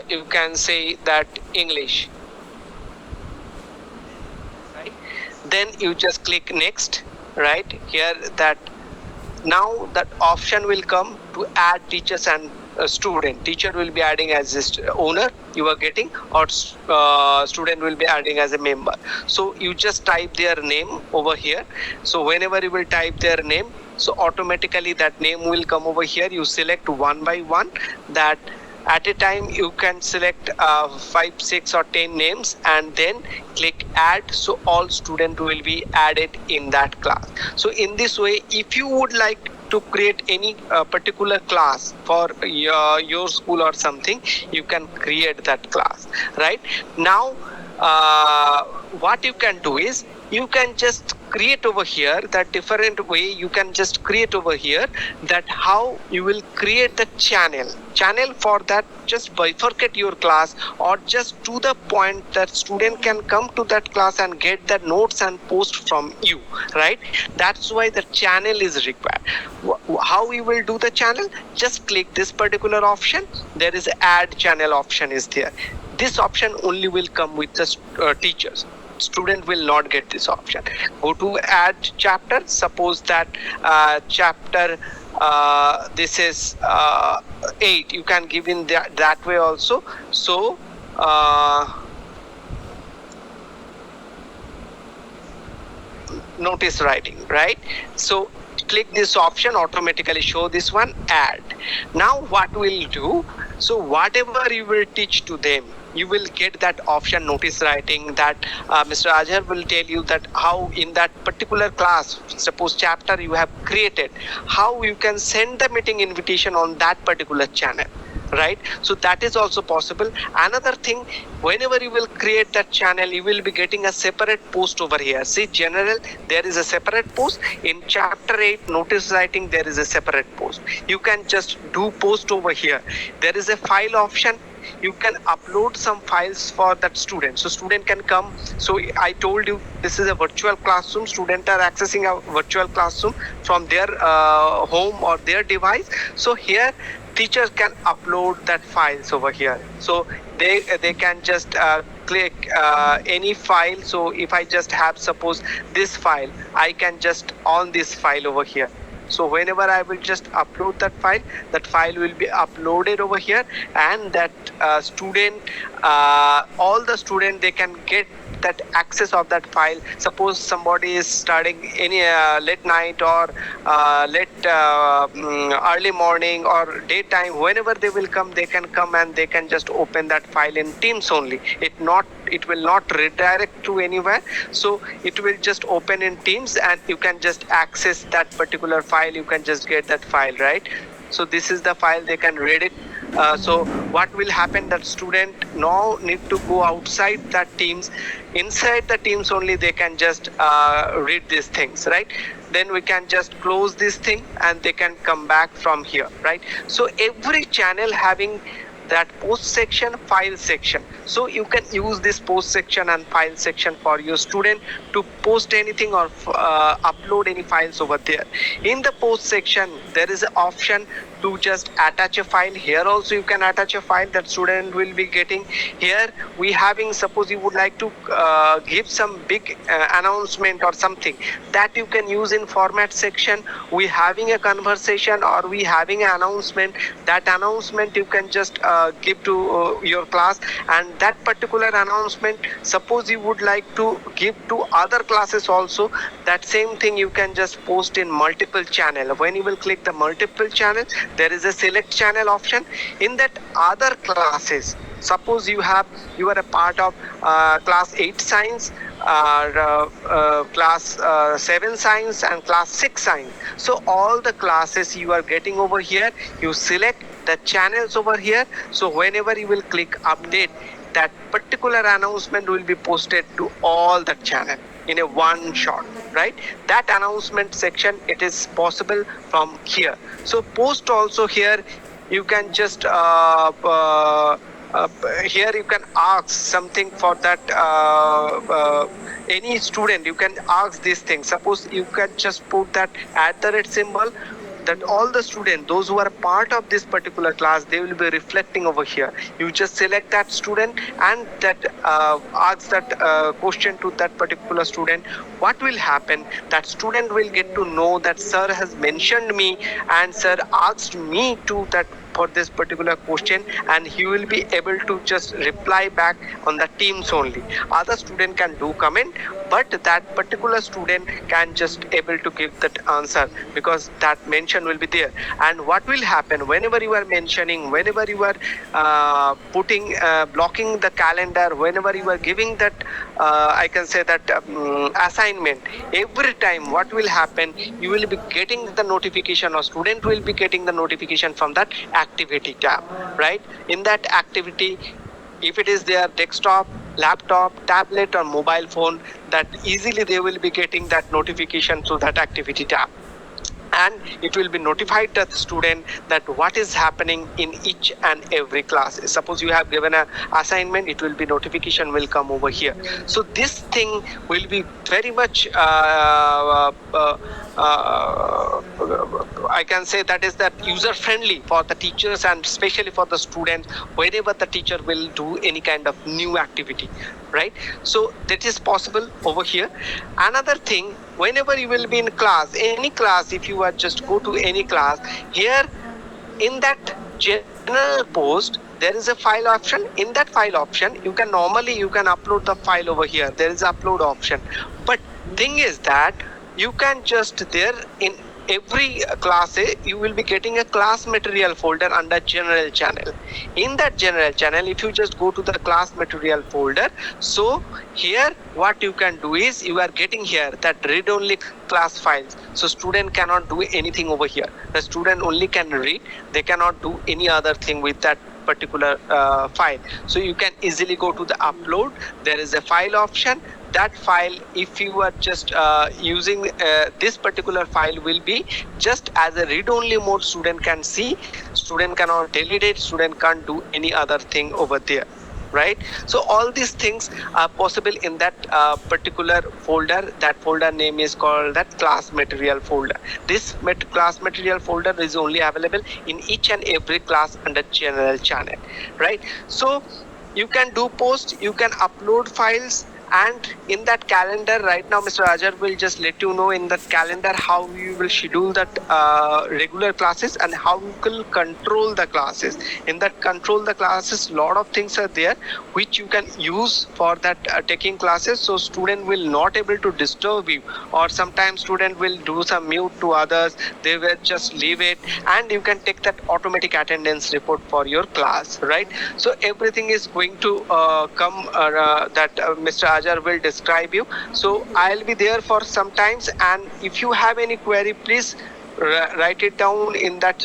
you can say that English, right? Then you just click next, right here. That now that option will come to add teachers and student. Teacher will be adding as this owner you are getting, or student will be adding as a member. So you just type their name over here. So whenever you will type their name, so automatically that name will come over here. You select one by one. That at a time you can select 5, 6 or 10 names, and then click add. So all student will be added in that class. So in this way, if you would like to create any particular class for your school or something, you can create that class. Right now, what you can do is you can just create over here that different way. You can just create over here that how you will create the channel for that. Just bifurcate your class, or just to the point that student can come to that class and get the notes and post from you, right? That's why the channel is required. How we will do the channel? Just click this particular option. There is add channel option is there. This option only will come with the teachers. Student will not get this option. Go to add chapter. Suppose that chapter this is 8. You can give in that way also. So notice writing, right? So click this option, automatically show this one, add. Now what we'll do, so whatever you will teach to them, you will get that option, notice writing. That Mr. Ajhar will tell you that how in that particular class, suppose chapter you have created, how you can send the meeting invitation on that particular channel, right? So that is also possible. Another thing, whenever you will create that channel, you will be getting a separate post over here. See, general, there is a separate post. In chapter 8 notice writing, there is a separate post. You can just do post over here. There is a file option. You can upload some files for that student. So student can come. So I told you this is a virtual classroom. Students are accessing a virtual classroom from their home or their device. So here teachers can upload that files over here. So they can just click any file. So if I just have, suppose this file, I can just on this file over here. So whenever I will just upload that file will be uploaded over here, and that student, all the student, they can get that access of that file. Suppose somebody is studying any late night or late early morning or daytime, whenever they will come, they can come and they can just open that file in Teams only. It will not redirect to anywhere. So it will just open in Teams, and you can just access that particular file. You can just get that file, right? So this is the file, they can read it. So what will happen, that student now need to go outside that Teams. Inside the Teams only they can just read these things, right? Then we can just close this thing and they can come back from here, right? So every channel having that post section, file section. So you can use this post section and file section for your student to post anything or upload any files over there. In the post section, there is an option to just attach a file. Here also you can attach a file that student will be getting. Here we having, suppose you would like to give some big announcement or something, that you can use in format section. We having a conversation or we having an announcement, that announcement you can just give to your class. And that particular announcement, suppose you would like to give to other classes also, that same thing you can just post in multiple channel. When you will click the multiple channel, there is a select channel option. In that other classes, suppose you are a part of class 8 science, class 7 science and class 6 science. So all the classes you are getting over here, you select the channels over here. So whenever you will click update, that particular announcement will be posted to all the channel in a one shot, right? That announcement section, it is possible from here. So post also, here you can just here you can ask something for that any student. You can ask this thing. Suppose you can just put that @ symbol that all the students, those who are part of this particular class, they will be reflecting over here. You just select that student and that ask that question to that particular student. What will happen? That student will get to know that sir has mentioned me and sir asked me to that for this particular question, and he will be able to just reply back on the Teams only. Other student can do comment, but that particular student can just able to give that answer because that mention will be there. And what will happen whenever you are mentioning, whenever you are putting blocking the calendar, whenever you are giving that I can say that assignment, every time what will happen, you will be getting the notification, or student will be getting the notification from that activity tab, right? In that activity, if it is their desktop, laptop, tablet or mobile phone, that easily they will be getting that notification through that activity tab, and it will be notified to the student that what is happening in each and every class. Suppose you have given a assignment, it will be notification will come over here. So this thing will be very much I can say that is that user friendly for the teachers and especially for the students whenever the teacher will do any kind of new activity, right? So that is possible over here. Another thing, whenever you will be in class, any class, if you are just go to any class, here in that general post there is a file option. In that file option, you can normally you can upload the file over here. There is upload option, but thing is that you can just there in every class you will be getting a class material folder under general channel. In that general channel, if you just go to the class material folder, so here what you can do is you are getting here that read only class files. So student cannot do anything over here. The student only can read, they cannot do any other thing with that particular file. So you can easily go to the upload. There is a file option. That file, if you are just using this particular file, will be just as a read only mode. Student can see, student cannot delete it, student can't do any other thing over there, right? So all these things are possible in that particular folder. That folder name is called that class material folder. This class material folder is only available in each and every class under general channel, right? So you can do post, you can upload files, and in that calendar right now Mr. Ajar will just let you know in that calendar how you will schedule that regular classes and how you will control the classes. In that control the classes, lot of things are there which you can use for that taking classes, so student will not able to disturb you, or sometimes student will do some mute to others, they will just leave it, and you can take that automatic attendance report for your class, right? So everything is going to come that Mr. Ajar will describe you. So I'll be there for some times, and if you have any query, please write it down in that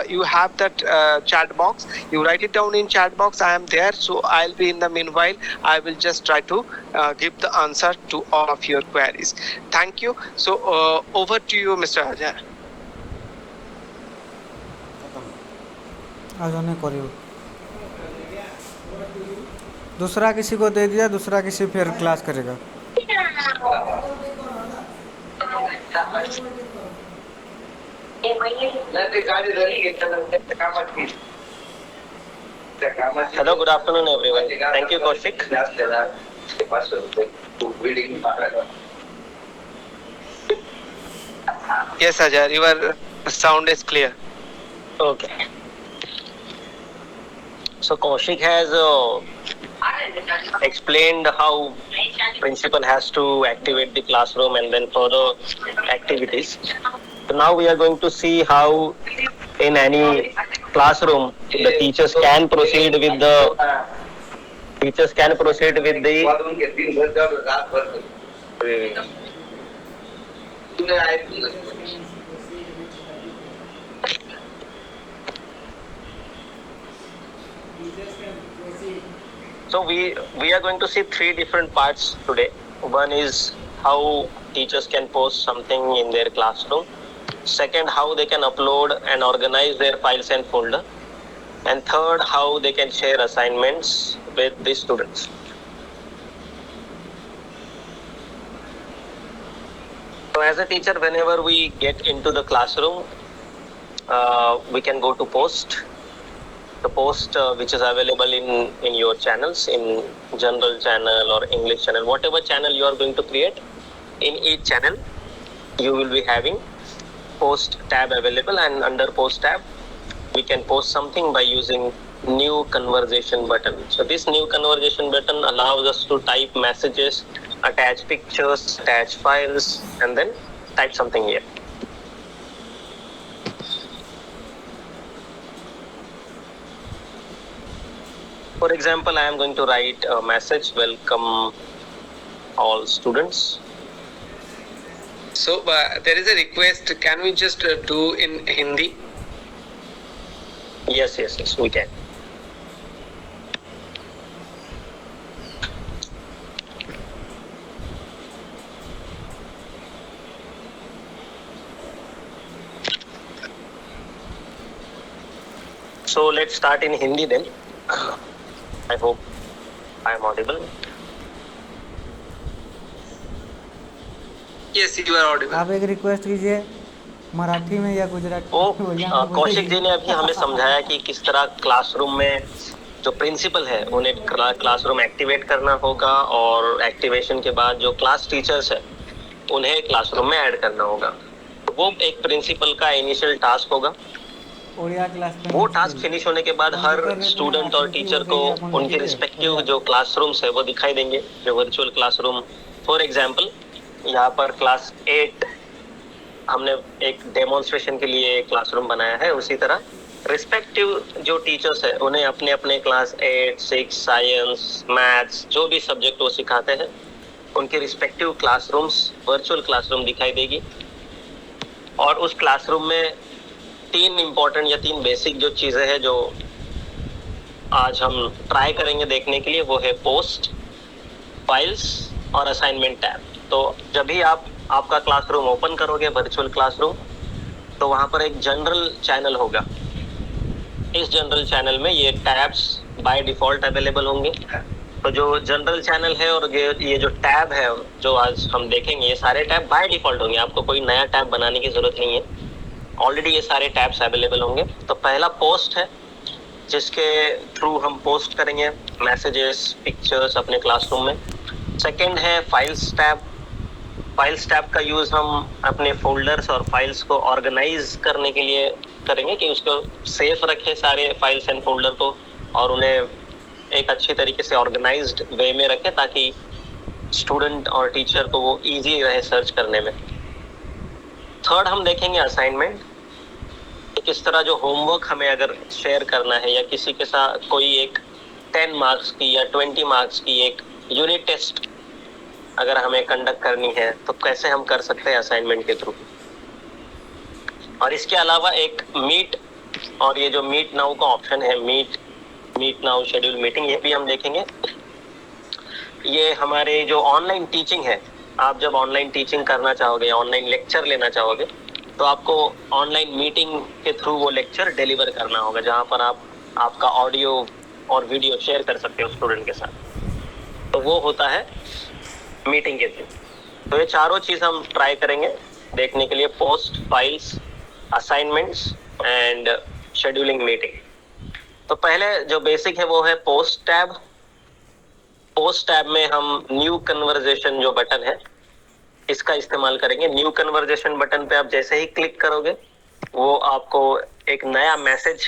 you have that chat box. You write it down in chat box. I am there, so I'll be in the meanwhile. I will just try to give the answer to all of your queries. Thank you. So over to you, Mr. Ajar. आगे करियो दूसरा किसी को दे दिया, दूसरा किसी फिर class करेगा। Hello, good afternoon, everyone. Thank you, Kaushik. Yes, Ajar, your sound is clear. Okay. So Kaushik has explained how principal has to activate the classroom and then further activities. So now we are going to see how in any classroom the teachers can proceed with the So we are going to see three different parts today. One is how teachers can post something in their classroom. Second, how they can upload and organize their files and folder. And third, how they can share assignments with the students. So as a teacher, whenever we get into the classroom, we can go to post. The post which is available in your channels, in general channel or English channel, whatever channel you are going to create, in each channel you will be having post tab available, and under post tab we can post something by using new conversation button. So this new conversation button allows us to type messages, attach pictures, attach files, and then type something here. For example, I am going to write a message, welcome all students. So there is a request. Can we just do in Hindi? Yes, we can. So let's start in Hindi then. I hope I am audible. Yes, you are audible. आप एक request कीजिए मराठी में या गुजराती वो यहाँ पे कौशिक जी ने अभी हमें समझाया कि किस तरह क्लासरूम में जो प्रिंसिपल है उन्हें क्लासरूम एक्टिवेट करना होगा, और एक्टिवेशन के बाद जो क्लास टीचर्स है उन्हें क्लासरूम में ऐड करना होगा। वो एक प्रिंसिपल का इनिशियल टास्क होगा। ओडिया क्लास में वो टास्क फिनिश होने के बाद हर स्टूडेंट और टीचर को उनके रिस्पेक्टिव जो क्लासरूम्स है वो दिखाई देंगे, जो वर्चुअल क्लासरूम। फॉर एग्जांपल यहाँ पर क्लास 8 हमने एक डेमोन्स्ट्रेशन के लिए क्लासरूम बनाया है। उसी तरह रिस्पेक्टिव जो टीचर्स है उन्हें अपने अपने क्लास 8, 6, साइंस, मैथ्स, जो भी सब्जेक्ट वो सिखाते हैं उनके रिस्पेक्टिव क्लासरूम्स, वर्चुअल क्लासरूम दिखाई देगी। और उस क्लासरूम में 3 इम्पोर्टेंट या 3 बेसिक जो चीज़ें हैं जो आज हम ट्राई करेंगे देखने के लिए, वो है पोस्ट, फाइल्स और असाइनमेंट टैब। तो जब भी आपका क्लासरूम ओपन करोगे वर्चुअल क्लासरूम, तो वहाँ पर एक जनरल चैनल होगा। इस जनरल चैनल में ये टैब्स बाय डिफ़ॉल्ट अवेलेबल होंगे। तो जो जनरल चैनल है और ये जो टैब है जो आज हम देखेंगे, ये सारे टैब बाय डिफ़ॉल्ट होंगे। आपको कोई नया टैब बनाने की ज़रूरत नहीं है, ऑलरेडी ये सारे टैब्स अवेलेबल होंगे। तो पहला पोस्ट है जिसके थ्रू हम पोस्ट करेंगे मैसेजेस, पिक्चर्स अपने क्लासरूम में। सेकंड है फाइल्स टैब। फाइल्स टैब का यूज़ हम अपने फोल्डर्स और फाइल्स को ऑर्गेनाइज करने के लिए करेंगे कि उसको सेफ रखें सारे फाइल्स एंड फोल्डर को, और उन्हें एक अच्छी तरीके से ऑर्गेनाइज्ड वे में रखें ताकि स्टूडेंट और टीचर को वो ईजी रहे सर्च करने में। थर्ड हम देखेंगे असाइनमेंट। किस तरह जो होमवर्क हमें अगर शेयर करना है या किसी के साथ कोई एक 10 मार्क्स की या 20 मार्क्स की एक यूनिट टेस्ट अगर हमें कंडक्ट करनी है तो कैसे हम कर सकते हैं असाइनमेंट के थ्रू। और इसके अलावा एक मीट, और ये जो मीट नाउ का ऑप्शन है, मीट नाउ शेड्यूल मीटिंग, ये भी हम देखेंगे। ये हमारे जो ऑनलाइन टीचिंग है, आप जब ऑनलाइन टीचिंग करना चाहोगे या ऑनलाइन लेक्चर लेना चाहोगे तो आपको ऑनलाइन मीटिंग के थ्रू वो लेक्चर डिलीवर करना होगा, जहाँ पर आप आपका ऑडियो और वीडियो शेयर कर सकते हो स्टूडेंट के साथ। तो वो होता है मीटिंग के थ्रू। तो ये चारों चीज़ हम ट्राई करेंगे देखने के लिए, post, files, assignments and scheduling meeting. तो पहले जो बेसिक है वो है पोस्ट टैब। पोस्ट टैब में हम न्यू कन्वर्जेशन जो बटन है इसका इस्तेमाल करेंगे। न्यू कन्वर्जेशन बटन पे आप जैसे ही क्लिक करोगे वो आपको एक नया मैसेज